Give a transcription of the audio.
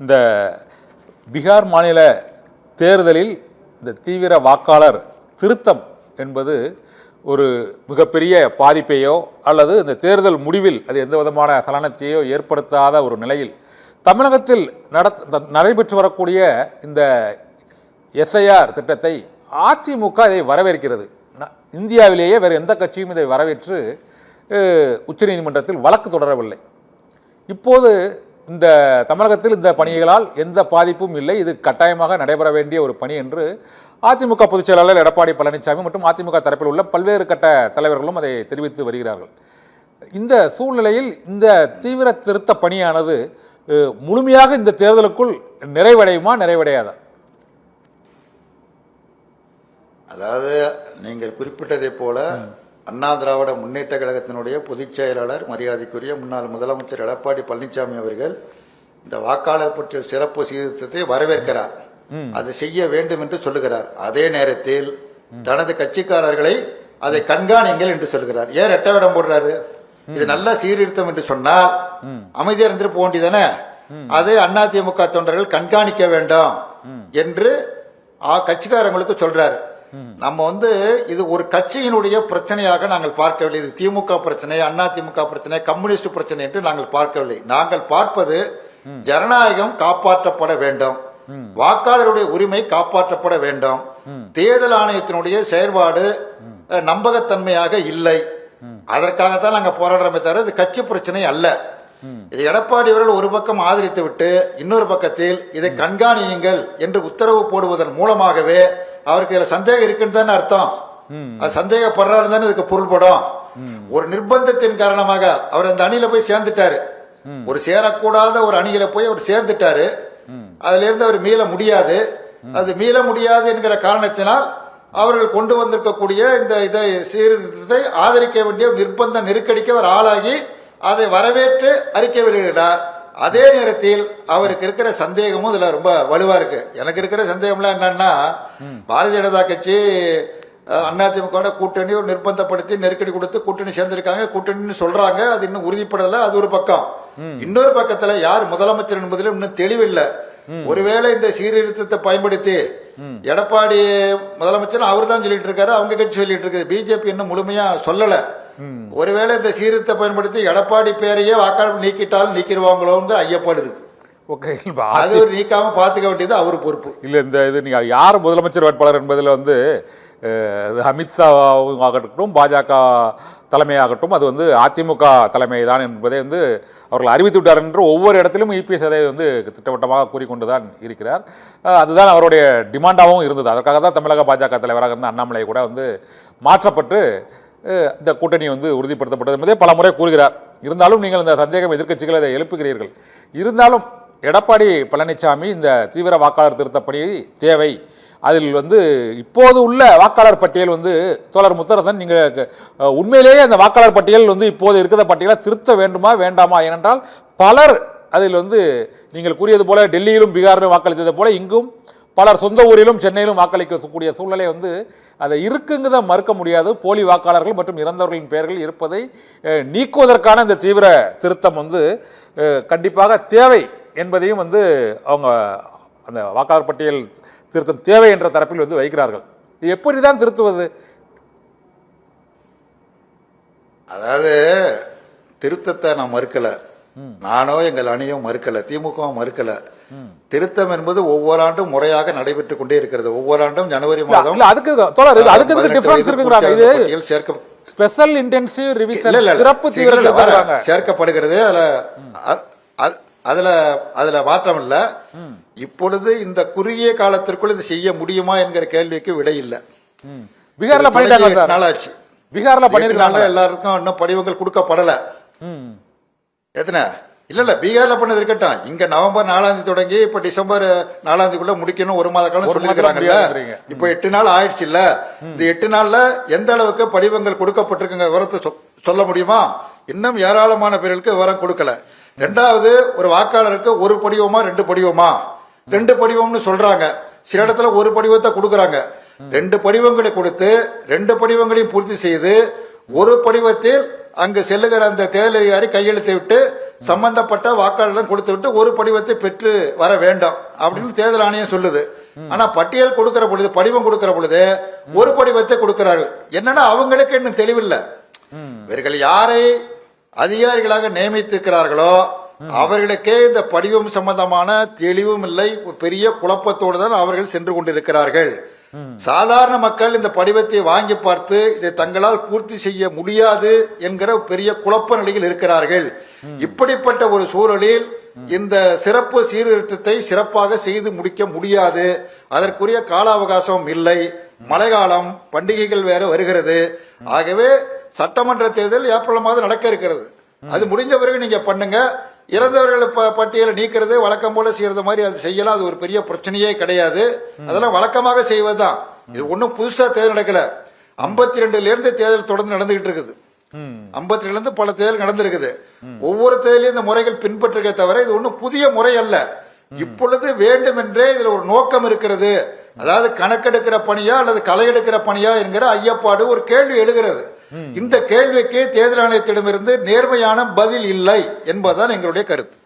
இந்த பீகார் மாநில தேர்தலில் இந்த தீவிர வாக்காளர் திருத்தம் என்பது ஒரு மிகப்பெரிய பாதிப்பையோ அல்லது இந்த தேர்தல் முடிவில் அது எந்த விதமான சலனத்தையோ ஏற்படுத்தாத ஒரு நிலையில் தமிழகத்தில் நடைபெற்று வரக்கூடிய இந்த எஸ்ஐஆர் திட்டத்தை அதிமுக இதை வரவேற்கிறது. இந்தியாவிலேயே வேறு எந்த கட்சியும் இதை வரவேற்று உச்சநீதிமன்றத்தில் வழக்கு தொடரவில்லை. இப்போது இந்த தமிழகத்தில் இந்த பணிகளால் எந்த பாதிப்பும் இல்லை, இது கட்டாயமாக நடைபெற வேண்டிய ஒரு பணி என்று அதிமுக பொதுச் செயலாளர் எடப்பாடி பழனிசாமி மற்றும் அதிமுக தரப்பில் உள்ள பல்வேறு கட்ட தலைவர்களும் அதை தெரிவித்து வருகிறார்கள். இந்த சூழ்நிலையில் இந்த தீவிர திருத்த பணியானது முழுமையாக இந்த தேர்தலுக்குள் நிறைவடையுமா நிறைவடையாதா? அதாவது நீங்கள் குறிப்பிட்டதை போல அண்ணா திராவிட முன்னேற்ற கழகத்தினுடைய பொதுச் செயலாளர் மரியாதைக்குரிய முன்னாள் முதலமைச்சர் எடப்பாடி பழனிசாமி அவர்கள் இந்த வாக்காளர் பற்றிய சிறப்பு சீர்திருத்தத்தை வரவேற்கிறார், அதை செய்ய வேண்டும் என்று சொல்லுகிறார். அதே நேரத்தில் தனது கட்சிக்காரர்களை அதை கண்காணிங்கள் என்று சொல்கிறார். ஏன் ரெட்ட வேடம் போடுறாரு? இது நல்ல சீர்திருத்தம் என்று சொன்னால் அமைதியா இருந்துட்டு போக வேண்டியதானே? அதை அதிமுக தொண்டர்கள் கண்காணிக்க வேண்டும் என்று கட்சிக்காரங்களுக்கு சொல்றாரு. நம்ம இது ஒரு கட்சியினுடைய பிரச்சனையாக நாங்கள் பார்க்கவில்லை. இது திமுக பிரச்சனை, அதிமுக பிரச்சனை, கம்யூனிஸ்ட் பிரச்சனை என்று நாங்கள் பார்க்கவில்லை. நாங்கள் பார்ப்பது ஜனநாயகம் காப்பாற்றப்பட வேண்டும், வாக்காளருடைய உரிமை காப்பாற்றப்பட வேண்டும், தேர்தல் ஆணையத்தினுடைய செயல்பாடு நம்பகத்தன்மையாக இல்லை, அதற்காகத்தான் நாங்கள் போராடுறோமே தவிர இது கட்சி பிரச்சனை அல்ல. இது எடப்பாடி அவர்கள் ஒரு பக்கம் ஆதரித்து விட்டு இன்னொரு பக்கத்தில் இதை கண்காணியுங்கள் என்று உத்தரவு போடுவதன் மூலமாகவே அவருக்கு இதுல சந்தேகம் இருக்குன்னு தானே அர்த்தம். அது சந்தேகப்படுறாரு தானே இதுக்கு பொருள்படும். ஒரு நிர்பந்தத்தின் காரணமாக அவர் அந்த அணியில போய் சேர்ந்துட்டாரு. ஒரு சேரக்கூடாத ஒரு அணியில போய் அவர் சேர்ந்துட்டாரு. அதுல இருந்து அவர் மீள முடியாது. அது மீள முடியாது என்கிற காரணத்தினால் அவர்கள் கொண்டு வந்திருக்கக்கூடிய இந்த இதை சீர்திருத்தத்தை ஆதரிக்க வேண்டிய நிர்பந்த நெருக்கடிக்கு அவர் ஆளாகி அதை வரவேற்று அறிக்கை வெளியிடுகிறார். அதே நேரத்தில் அவருக்கு இருக்கிற சந்தேகமும் இதுல ரொம்ப வலுவா இருக்கு. எனக்கு இருக்கிற சந்தேகம்லாம் என்னன்னா, பாரதிய ஜனதா கட்சி அதிமுக கூட்டணி ஒரு நிர்பந்தப்படுத்தி நெருக்கடி கொடுத்து கூட்டணி சேர்ந்திருக்காங்க, கூட்டணின்னு சொல்றாங்க, அது இன்னும் உறுதிப்படல. அது ஒரு பக்கம். இன்னொரு பக்கத்துல யார் முதலமைச்சர் என்பதிலும் இன்னும் தெளிவில்லை. ஒருவேளை இந்த சீர்திருத்தத்தை பயன்படுத்தி எடப்பாடி முதலமைச்சர் அவர் தான் சொல்லிட்டு இருக்காரு, அவங்க கட்சி சொல்லிட்டு இருக்கு, பிஜேபி இன்னும் முழுமையா சொல்லல. ஒருவேளை இந்த சீர்திருத்தத்தை பயன்படுத்தி எடப்பாடி பேரையே வாக்காளர் நீக்கிட்டாலும் நீக்கிடுவாங்களோங்கிற ஐயப்பாடு இருக்கு. அது நீக்காம பாத்துக்க வேண்டியது அவரு பொறுப்பு இல்ல. இந்த இது நீங்க யார் முதலமைச்சர் வேட்பாளர் என்பதில் அமித்ஷா ஆகட்டும், பாஜக தலைமையாகட்டும், அது அதிமுக தலைமை தான் என்பதை அவர்கள் அறிவித்து விட்டார் என்று ஒவ்வொரு இடத்திலும் இபிஎஸ் அதை திட்டவட்டமாக கூறிக்கொண்டுதான் இருக்கிறார். அதுதான் அவருடைய டிமாண்டாகவும் இருந்தது. அதற்காக தான் தமிழக பாஜக தலைவராக இருந்த அண்ணாமலை கூட மாற்றப்பட்டு இந்த கூட்டணி உறுதிப்படுத்தப்பட்டது என்பதை பல முறை கூறுகிறார். இருந்தாலும் நீங்கள் இந்த சந்தேகம் எதிர்க்கட்சிகள் அதை எழுப்புகிறீர்கள். இருந்தாலும் எடப்பாடி பழனிசாமி இந்த தீவிர வாக்காளர் திருத்தப்பணி தேவை, அதில் இப்போது உள்ள வாக்காளர் பட்டியல் தோழர் முத்தரசன், நீங்கள் உண்மையிலேயே அந்த வாக்காளர் பட்டியல் இப்போது இருக்கிற பட்டியலை திருத்த வேண்டுமா வேண்டாமா? ஏனென்றால் பலர் அதில் நீங்கள் கூறியது போல டெல்லியிலும் பீகாரிலும் வாக்களித்தது போல இங்கும் பலர் சொந்த ஊரிலும் சென்னையிலும் வாக்களிக்கக்கூடிய சூழ்நிலை அதை இருக்குங்கிறத மறுக்க முடியாது. போலி வாக்காளர்கள் மற்றும் இறந்தவர்களின் பெயர்கள் இருப்பதை நீக்குவதற்கான இந்த தீவிர திருத்தம் கண்டிப்பாக தேவை என்பதையும் அவங்க அந்த வாக்காளர் பட்டியல் திருத்தம் தேவை என்ற தரப்பில் வைக்கிறார்கள். இது எப்படி தான் திருத்துவது? அதாவது திருத்தத்தை நான் மறுக்கல, நானோ எங்கள் அணியும் மறுக்கல, திமுக மறுக்கல. திருத்தம் என்பது ஒவ்வொரு ஆண்டும் முறையாக நடைபெற்றுக் கொண்டே இருக்கிறது. ஒவ்வொரு ஆண்டும் ஜனவரி மாதம் சேர்க்கப்படுகிறது. அதுல மாற்றம் இல்ல. இப்பொழுது இந்த குறுகிய காலத்திற்குள் இது செய்ய முடியுமா என்கிற கேள்விக்கு விடை இல்லை. பீகார்ல பண்ணிட்டாங்க, நாளாச்சு. பீகார்ல பண்ணிருக்காங்க, எல்லாருக்கும் இன்னும் படிவங்கள் கொடுக்கப்படல. எத்தனை இல்ல பீகார்ல பண்ணது இருக்கட்டும். இங்க நவம்பர் 4 தொடங்கி இப்ப டிசம்பர் 4 முடிக்கணும், ஒரு மாத காலம் சொல்லிருக்காங்கல்ல. இப்ப 8 நாள் ஆயிடுச்சு இல்ல. இந்த 8 நாள்ல எந்த அளவுக்கு படிவங்கள் கொடுக்கப்பட்டிருக்குங்க விவரத்தை சொல்ல முடியுமா? இன்னும் ஏராளமான பேர்களுக்கு விவரம் கொடுக்கல. ரெண்டாவது, ஒரு வாக்காளருக்கு ஒரு படிவமா 2 படிவமா? 2 படிவம்னு சொல்றாங்க. சில இடத்துல ஒரு படிவத்தை கொடுக்கறாங்க. 2 படிவங்களை கொடுத்து 2 படிவங்களையும் பூர்த்தி செய்து ஒரு படிவத்தில் அங்கு செல்லுகிற அந்த தேர்தல் அதிகாரி கையெழுத்தை விட்டு சம்பந்தப்பட்ட வாக்காளர்களிடம் கொடுத்து விட்டு ஒரு படிவத்தை பெற்று வர வேண்டும் அப்படின்னு தேர்தல் ஆணையம் சொல்லுது. ஆனா பட்டியல் கொடுக்கிற பொழுது, படிவம் கொடுக்கிற பொழுது ஒரு படிவத்தை கொடுக்கிறார்கள். என்னன்னா அவங்களுக்கு இன்னும் தெளிவில்லை. இவர்கள் யாரை அதிகாரிகளாக நியமித்திருக்கிறார்களோ அவர்களுக்கே இந்த படிவம் சம்பந்தமான தெளிவும் இல்லை. பெரிய குழப்பத்தோடு தான் அவர்கள் சென்று கொண்டிருக்கிறார்கள். சாதாரண மக்கள் இந்த படிவத்தை வாங்கி பார்த்து இதை தங்களால் பூர்த்தி செய்ய முடியாது என்கிற பெரிய குழப்ப நிலையில் இருக்கிறார்கள். இப்படிப்பட்ட ஒரு சூழலில் இந்த சிறப்பு சீர்திருத்தத்தை சிறப்பாக செய்து முடிக்க முடியாது. அதற்குரிய கால அவகாசம் இல்லை. மழைக்காலம், பண்டிகைகள் வேற வருகிறது. ஆகவே சட்டமன்ற தேர்தல் ஏப்ரல் மாதம் நடக்க இருக்கிறது. அது முடிஞ்ச பிறகு நீங்க பண்ணுங்க. இறந்தவர்கள் பட்டியலை நீக்கிறது வழக்கம் போல செய்யறது மாதிரி அது செய்யலாம். அது ஒரு பெரிய பிரச்சனையே கிடையாது. அதெல்லாம் வழக்கமாக செய்வதுதான். இது ஒன்றும் புதுசா தேர்தல் நடக்கல. 52ல இருந்து தேர்தல் தொடர்ந்து நடந்துகிட்டு இருக்குது. 52ல இருந்து பல தேர்தல் நடந்திருக்குது. ஒவ்வொரு தேர்தலையும் இந்த முறைகள் பின்பற்றுக தவிர இது ஒன்றும் புதிய முறை அல்ல. இப்பொழுது வேண்டும் என்றே இதுல ஒரு நோக்கம் இருக்கிறது. அதாவது கணக்கெடுக்கிற பணியா அல்லது களை எடுக்கிற பணியா என்கிற ஐயப்பாடு ஒரு கேள்வி எழுகிறது. இந்த கேள்விக்கு தேர்தல் ஆணையத்திடமிருந்து நேர்மையான பதில் இல்லை என்பதுதான் எங்களுடைய கருத்து.